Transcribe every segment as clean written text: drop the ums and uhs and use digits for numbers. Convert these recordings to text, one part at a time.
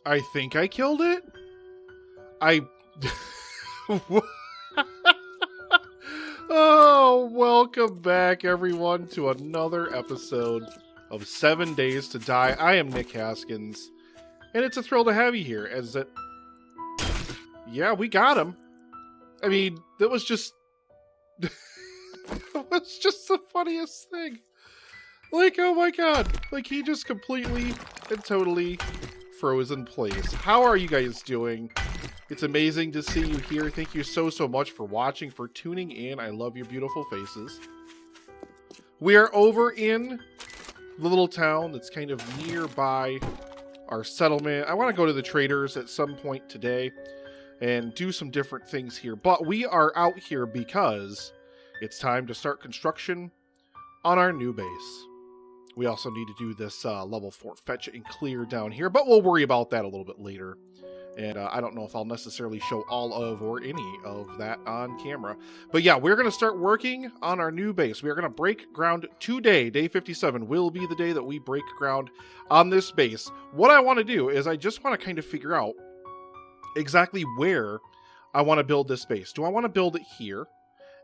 I think I killed it. I... Oh, welcome back, everyone, to another episode of 7 Days to Die. I am Nick Haskins, and it's a thrill to have you here, as it... Yeah, we got him. I mean, that was just... It was just the funniest thing. Like, oh my god. Like, he just completely and totally froze in place. How are you guys doing? It's amazing to see you here. Thank you so much for watching, for tuning in. I love your beautiful faces. We are over in the little town that's kind of nearby our settlement. I want to go to the traders at some point today and do some different things here. But we are out here because it's time to start construction on our new base. We also need to do this level 4 fetch and clear down here, but we'll worry about that a little bit later. And I don't know if I'll necessarily show all of or any of that on camera. But yeah, we're going to start working on our new base. We are going to break ground today. Day 57 will be the day that we break ground on this base. What I want to do is I just want to kind of figure out exactly where I want to build this base. Do I want to build it here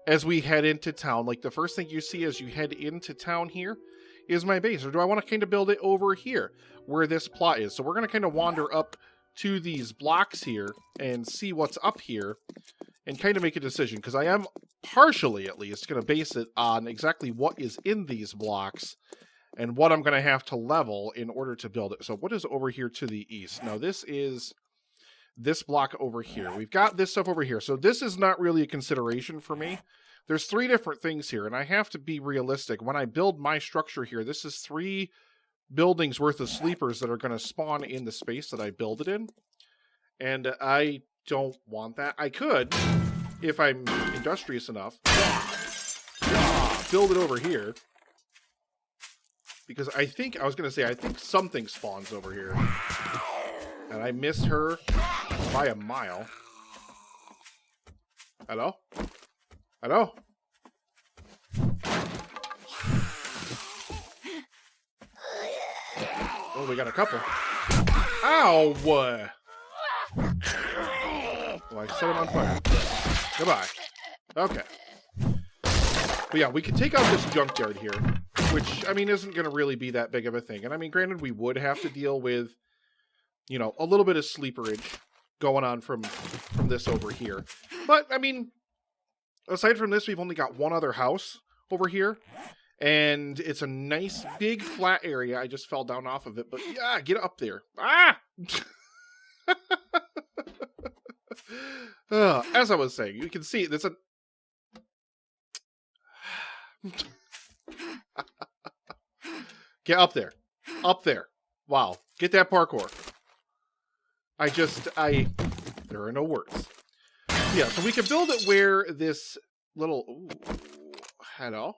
as we head into town? Like the first thing you see as you head into town here is my base. Or do I want to kind of build it over here where this plot is? So we're going to kind of wander up to these blocks here and see what's up here and kind of make a decision, because I am partially at least going to base it on exactly what is in these blocks and what I'm going to have to level in order to build it. So what is over here to the east? Now this is this block over here. We've got this stuff over here. So this is not really a consideration for me. There's 3 different things here, and I have to be realistic. When I build my structure here, this is 3 buildings worth of sleepers that are going to spawn in the space that I build it in. And I don't want that. I could, if I'm industrious enough, build it over here. Because I think something spawns over here. And I missed her by a mile. Hello? Hello? Oh, we got a couple. Ow! Well, I set him on fire. Goodbye. Okay. But yeah, we can take out this junkyard here, which, I mean, isn't going to really be that big of a thing. And I mean, granted, we would have to deal with, you know, a little bit of sleeperage going on from this over here. But, I mean, aside from this, we've only got one other house over here. And it's a nice, big, flat area. I just fell down off of it. But yeah, get up there. Ah! As I was saying, you can see there's a... Get up there. Up there. Wow. Get that parkour. There are no words. Yeah, so we can build it where this little... Ooh, hello.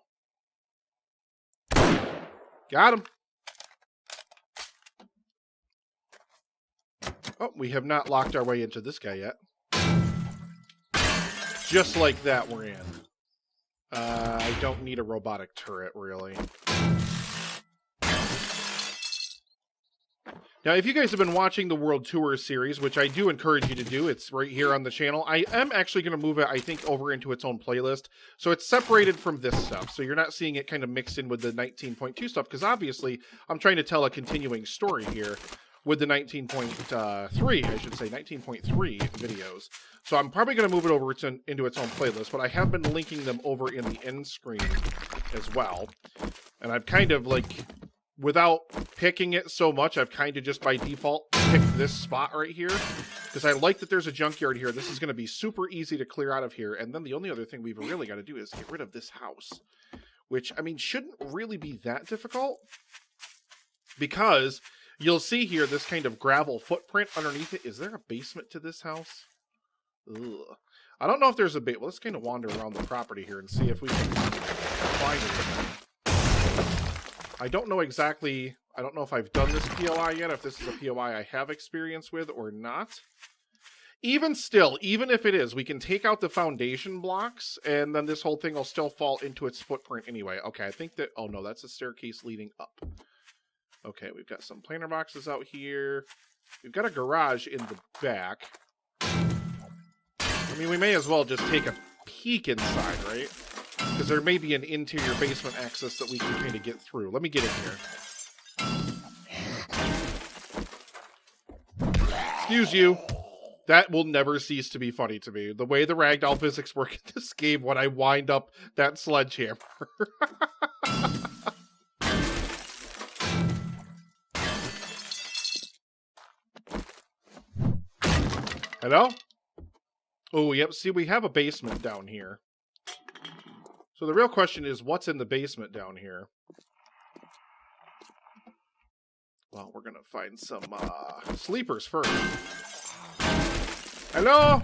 Got him. Oh, we have not locked our way into this guy yet. Just like that, we're in. I don't need a robotic turret, really. Now, if you guys have been watching the World Tour series, which I do encourage you to do, it's right here on the channel. I am actually going to move it, I think, over into its own playlist. So it's separated from this stuff. So you're not seeing it kind of mixed in with the 19.2 stuff, because obviously I'm trying to tell a continuing story here with the 19.3, I should say, 19.3 videos. So I'm probably going to move it over into its own playlist, but I have been linking them over in the end screen as well. And I've kind of, like, without picking it so much, I've kind of just by default picked this spot right here, because I like that there's a junkyard here. This is going to be super easy to clear out of here. And then the only other thing we've really got to do is get rid of this house, which, I mean, shouldn't really be that difficult, because you'll see here this kind of gravel footprint underneath it. Is there a basement to this house? Ugh. I don't know if there's a bait. Well, let's kind of wander around the property here and see if we can find anything. I don't know exactly, I don't know if I've done this POI yet, if this is a POI I have experience with or not. Even still, even if it is, we can take out the foundation blocks, and then this whole thing will still fall into its footprint anyway. Okay, I think that, oh no, that's a staircase leading up. Okay, we've got some planter boxes out here. We've got a garage in the back. I mean, we may as well just take a peek inside, right? Because there may be an interior basement access that we can kind of get through. Let me get in here. Excuse you. That will never cease to be funny to me. The way the ragdoll physics work in this game when I wind up that sledgehammer. Hello? Oh, yep. See, we have a basement down here. So the real question is, what's in the basement down here? Well, we're going to find some sleepers first. Hello?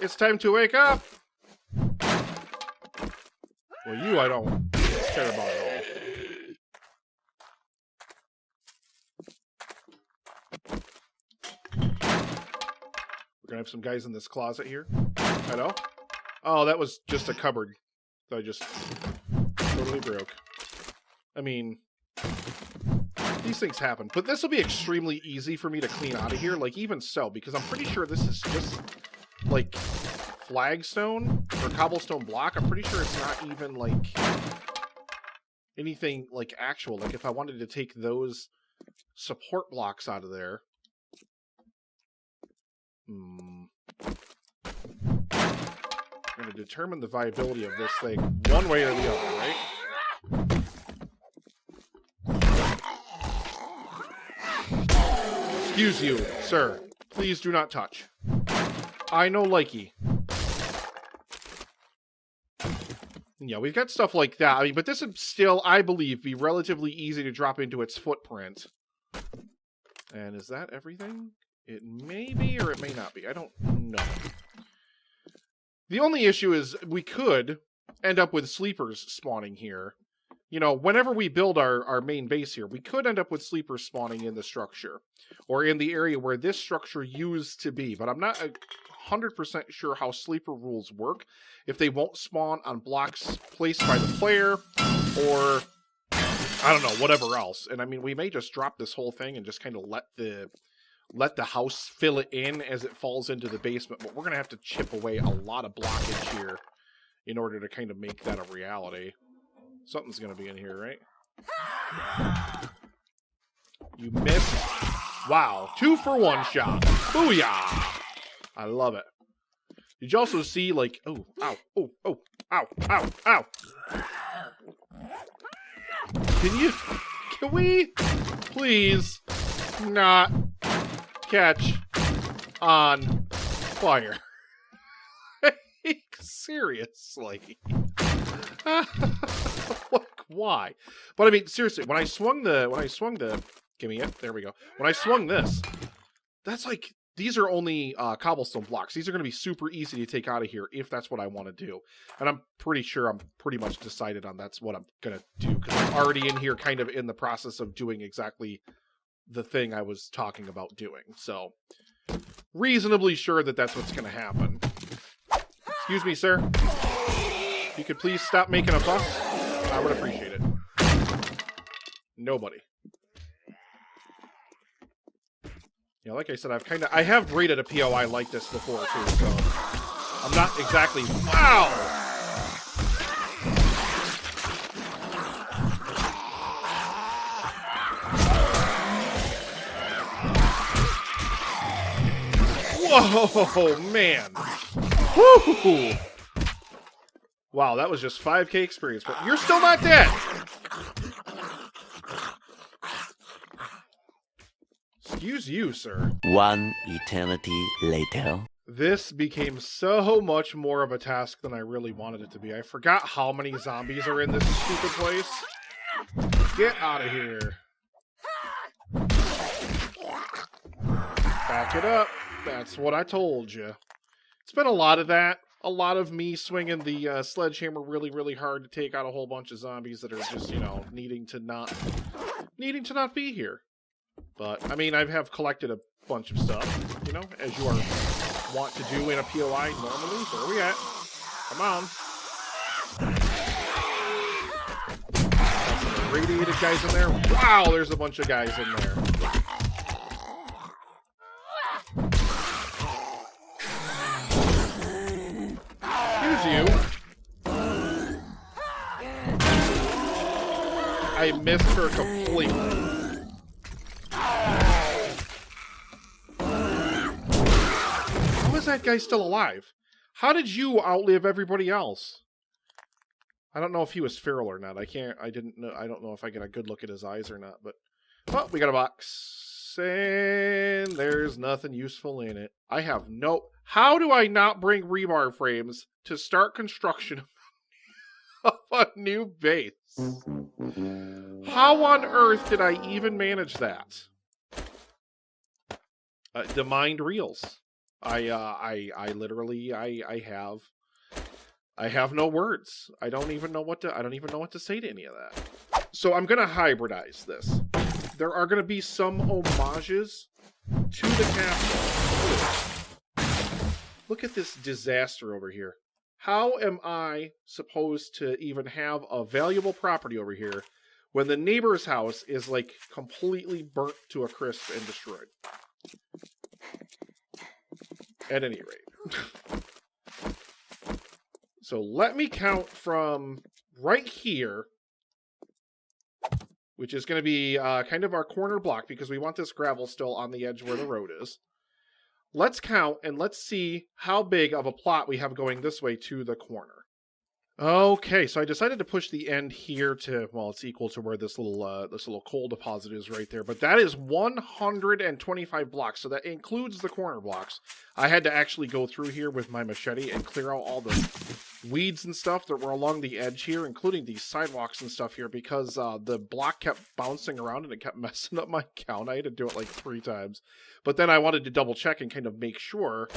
It's time to wake up. Well, you I don't care about at all. We're going to have some guys in this closet here. Hello? Oh, that was just a cupboard that I just totally broke. I mean, these things happen. But this will be extremely easy for me to clean out of here, like, even so, because I'm pretty sure this is just, like, flagstone or cobblestone block. I'm pretty sure it's not even, like, anything, like, actual. Like, if I wanted to take those support blocks out of there... I'm going to determine the viability of this thing one way or the other, right? Excuse you, sir. Please do not touch. I no likey. Yeah, we've got stuff like that. I mean, but this would still, I believe, be relatively easy to drop into its footprint. And is that everything? It may be, or it may not be. I don't know. The only issue is we could end up with sleepers spawning here. You know, whenever we build our main base here, we could end up with sleepers spawning in the structure. Or in the area where this structure used to be. But I'm not 100% sure how sleeper rules work. If they won't spawn on blocks placed by the player, or, I don't know, whatever else. And I mean, we may just drop this whole thing and just kind of let the house fill it in as it falls into the basement, but we're going to have to chip away a lot of blockage here in order to kind of make that a reality. Something's going to be in here, right? You missed. Wow. 2-for-1 shot. Booyah! I love it. Did you also see, like, oh, ow, oh, oh, ow, ow, ow. Can we please not catch on fire? Seriously. Like, why? But I mean, seriously, when I swung the give me it, there we go. When I swung this, that's like, these are only cobblestone blocks. These are going to be super easy to take out of here if that's what I want to do. And I'm pretty sure I'm pretty much decided on that's what I'm going to do, because I'm already in here kind of in the process of doing exactly the thing I was talking about doing. So, reasonably sure that that's what's going to happen. Excuse me, sir. If you could please stop making a fuss, I would appreciate it. Nobody. Yeah, like I said, I have rated a POI like this before too, so I'm not exactly, wow! Whoa, man. Woo! Wow, that was just 5K experience, but you're still not dead! Excuse you, sir. One eternity later. This became so much more of a task than I really wanted it to be. I forgot how many zombies are in this stupid place. Get out of here. Back it up. That's what I told you. It's been a lot of that. A lot of me swinging the sledgehammer really, really hard to take out a whole bunch of zombies that are just, you know, needing to not be here. But, I mean, I have collected a bunch of stuff, you know, as you are wont to do in a POI normally. Where are we at? Come on. radiated guys in there. Wow, there's a bunch of guys in there. Here's you. I missed her completely. How is that guy still alive? How did you outlive everybody else? I don't know if he was feral or not. I don't know if I get a good look at his eyes or not, but oh, we got a box. And there's nothing useful in it. I have no... How do I not bring rebar frames to start construction of a new base? How on earth did I even manage that? The mind reels. I literally have no words. I don't even know what to say to any of that. So I'm gonna hybridize this. There are gonna be some homages to the castle. Look at this disaster over here. How am I supposed to even have a valuable property over here when the neighbor's house is like completely burnt to a crisp and destroyed? At any rate. So let me count from right here, which is going to be kind of our corner block because we want this gravel still on the edge where the road is. Let's count and let's see how big of a plot we have going this way to the corner. Okay, so I decided to push the end here to, well, it's equal to where this little coal deposit is right there. But that is 125 blocks, so that includes the corner blocks. I had to actually go through here with my machete and clear out all the weeds and stuff that were along the edge here, including these sidewalks and stuff here, because the block kept bouncing around and it kept messing up my count. I had to do it like 3 times. But then I wanted to double check and kind of make sure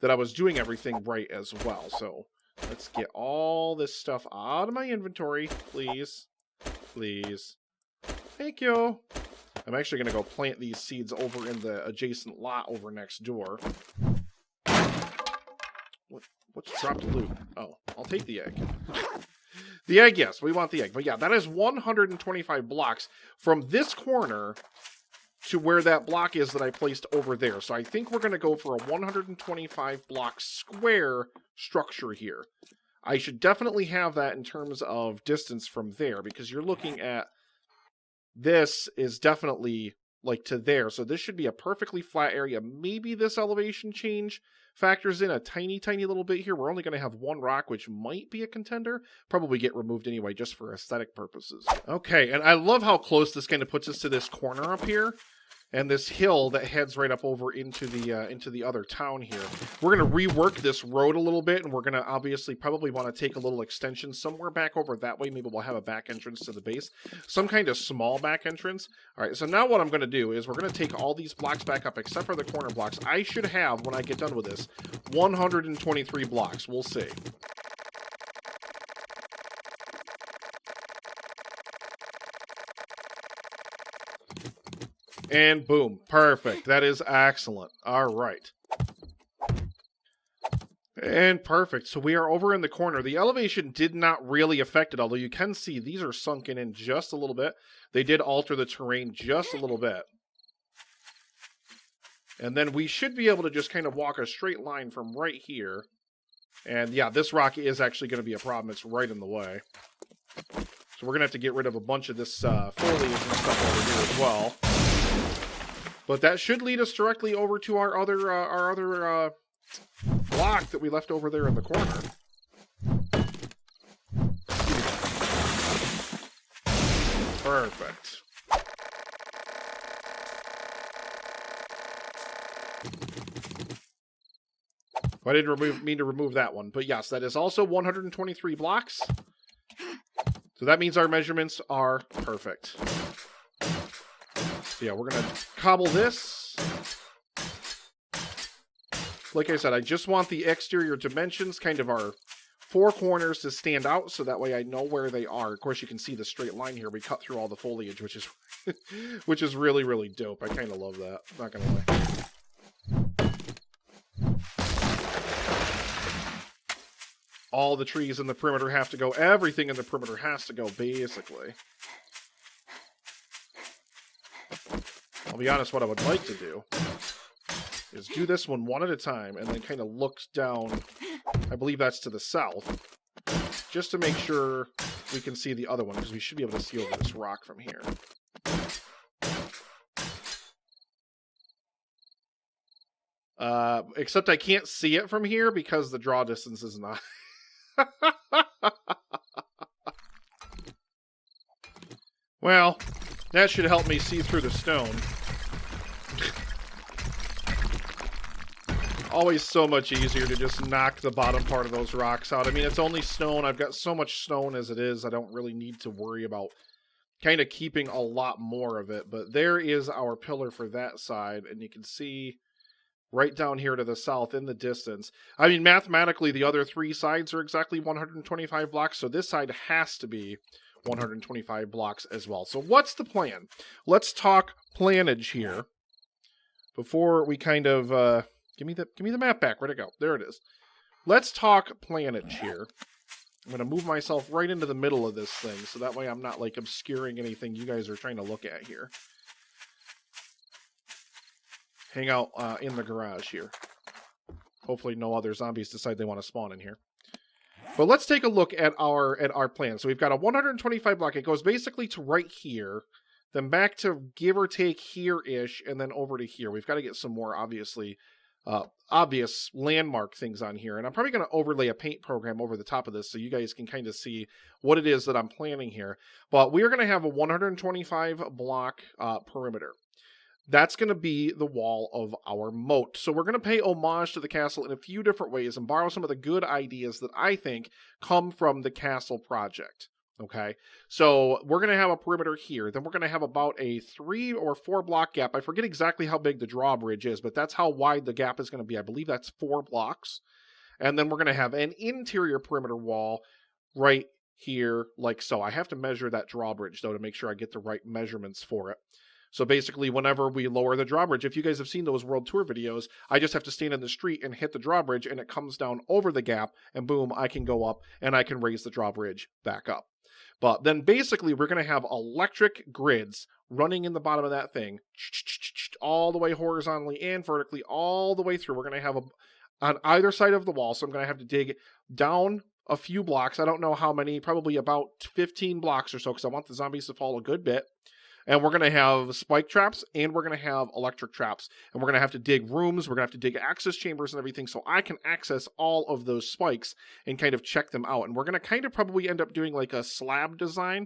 that I was doing everything right as well, so... Let's get all this stuff out of my inventory, please. Please. Thank you. I'm actually going to go plant these seeds over in the adjacent lot over next door. What's dropped loot? Oh, I'll take the egg. The egg, yes, we want the egg. But yeah, that is 125 blocks from this corner to where that block is that I placed over there. So I think we're going to go for a 125 block square structure here. I should definitely have that in terms of distance from there, because you're looking at this is definitely like to there. So this should be a perfectly flat area. Maybe this elevation change factors in a tiny, tiny little bit here. We're only going to have one rock, which might be a contender. Probably get removed anyway, just for aesthetic purposes. Okay, and I love how close this kind of puts us to this corner up here. And this hill that heads right up over into the other town here. We're going to rework this road a little bit, and we're going to obviously probably want to take a little extension somewhere back over that way. Maybe we'll have a back entrance to the base. Some kind of small back entrance. All right, so now what I'm going to do is we're going to take all these blocks back up, except for the corner blocks. I should have, when I get done with this, 123 blocks. We'll see. And boom. Perfect. That is excellent. All right. And perfect. So we are over in the corner. The elevation did not really affect it, although you can see these are sunken in just a little bit. They did alter the terrain just a little bit. And then we should be able to just kind of walk a straight line from right here. And yeah, this rock is actually going to be a problem. It's right in the way. So we're going to have to get rid of a bunch of this foliage and stuff over here as well. But that should lead us directly over to our other block that we left over there in the corner. Perfect. I didn't mean to remove that one, but yes, that is also 123 blocks. So that means our measurements are perfect. So yeah, we're going to cobble this. Like I said, I just want the exterior dimensions, kind of our 4 corners, to stand out, so that way I know where they are. Of course, you can see the straight line here. We cut through all the foliage, which is which is really, really dope. I kind of love that. Not going to lie. All the trees in the perimeter have to go. Everything in the perimeter has to go, basically. I'll be honest, what I would like to do is do this one at a time and then kind of look down. I believe that's to the south, just to make sure we can see the other one, because we should be able to see over this rock from here. Except I can't see it from here because the draw distance is not. Well, that should help me see through the stone. Always so much easier to just knock the bottom part of those rocks out. I mean, it's only stone. I've got so much stone as it is. I don't really need to worry about kind of keeping a lot more of it. But there is our pillar for that side. And you can see right down here to the south in the distance. I mean, mathematically, the other three sides are exactly 125 blocks. So this side has to be 125 blocks as well. So what's the plan? Let's talk planage here before we kind of... Give me the map back. Where'd it go? There it is. Let's talk planage here. I'm going to move myself right into the middle of this thing, so that way I'm not, like, obscuring anything you guys are trying to look at here. Hang out in the garage here. Hopefully no other zombies decide they want to spawn in here. But let's take a look at our plan. So we've got a 125 block. It goes basically to right here, then back to give or take here-ish, and then over to here. We've got to get some more, obvious landmark things on here. And I'm probably going to overlay a paint program over the top of this so you guys can kind of see what it is that I'm planning here. But we are going to have a 125 block perimeter. That's going to be the wall of our moat. So we're going to pay homage to the castle in a few different ways and borrow some of the good ideas that I think come from the castle project. Okay, so we're going to have a perimeter here. Then we're going to have about a 3 or 4 block gap. I forget exactly how big the drawbridge is, but that's how wide the gap is going to be. I believe that's 4 blocks. And then we're going to have an interior perimeter wall right here, like so. I have to measure that drawbridge, though, to make sure I get the right measurements for it. So basically, whenever we lower the drawbridge, if you guys have seen those World Tour videos, I just have to stand in the street and hit the drawbridge, and it comes down over the gap, and boom, I can go up, and I can raise the drawbridge back up. But then basically, we're going to have electric grids running in the bottom of that thing, all the way horizontally and vertically, all the way through. We're going to have on either side of the wall, so I'm going to have to dig down a few blocks. I don't know how many, probably about 15 blocks or so, because I want the zombies to fall a good bit. And we're going to have spike traps, and we're going to have electric traps. And we're going to have to dig rooms, we're going to have to dig access chambers and everything, so I can access all of those spikes and kind of check them out. And we're going to kind of probably end up doing like a slab design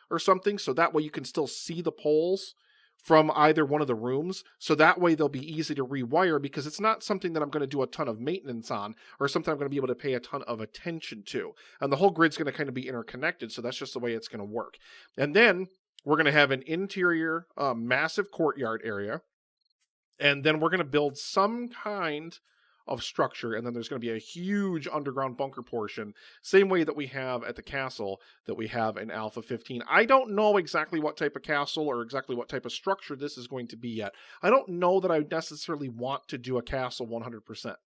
or something, so that way you can still see the poles from either one of the rooms. So that way they'll be easy to rewire, because it's not something that I'm going to do a ton of maintenance on, or something I'm going to be able to pay a ton of attention to. And the whole grid's going to kind of be interconnected, so that's just the way it's going to work. And then we're going to have an interior massive courtyard area. And then we're going to build some kind of structure. And then there's going to be a huge underground bunker portion. Same way that we have at the castle that we have in Alpha 15. I don't know exactly what type of castle or exactly what type of structure this is going to be yet. I don't know that I necessarily want to do a castle 100%.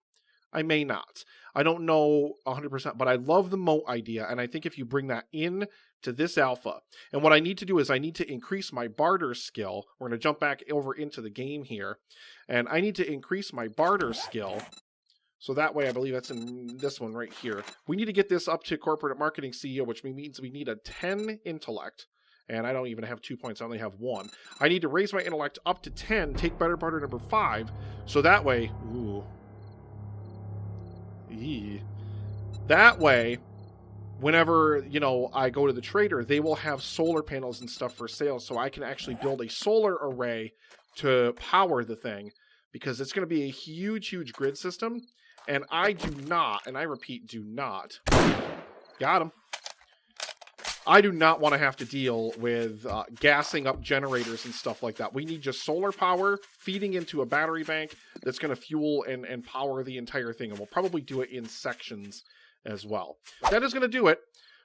I may not. I don't know 100%, but I love the moat idea. And I think if you bring that in to this alpha, and what I need to do is I need to increase my barter skill. We're going to jump back over into the game here, and I need to increase my barter skill. So that way, I believe that's in this one right here. We need to get this up to corporate marketing CEO, which means we need a 10 intellect. And I don't even have 2 points. I only have 1. I need to raise my intellect up to 10, take better barter number 5. So that way, ooh. That way, whenever, I go to the trader, they will have solar panels and stuff for sale, so I can actually build a solar array to power the thing, because it's going to be a huge, huge grid system, and I do not, and I repeat, do not, got him, I do not want to have to deal with gassing up generators and stuff like that. We need just solar power feeding into a battery bank that's going to fuel and power the entire thing, and we'll probably do it in sections as well. That is going to do it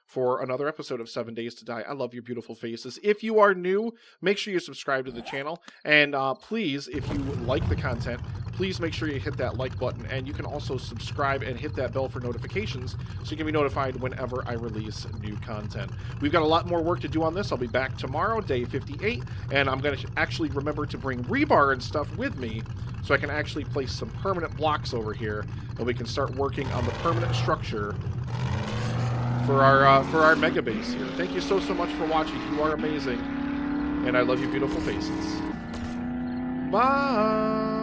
for another episode of 7 Days to Die. I love your beautiful faces. If you are new, make sure you subscribe to the channel, and please, if you like the content, please make sure you hit that like button, and you can also subscribe and hit that bell for notifications so you can be notified whenever I release new content. We've got a lot more work to do on this. I'll be back tomorrow, day 58, and I'm going to actually remember to bring rebar and stuff with me so I can actually place some permanent blocks over here, and we can start working on the permanent structure for our mega base here. Thank you so much for watching. You are amazing, and I love your beautiful faces. Bye.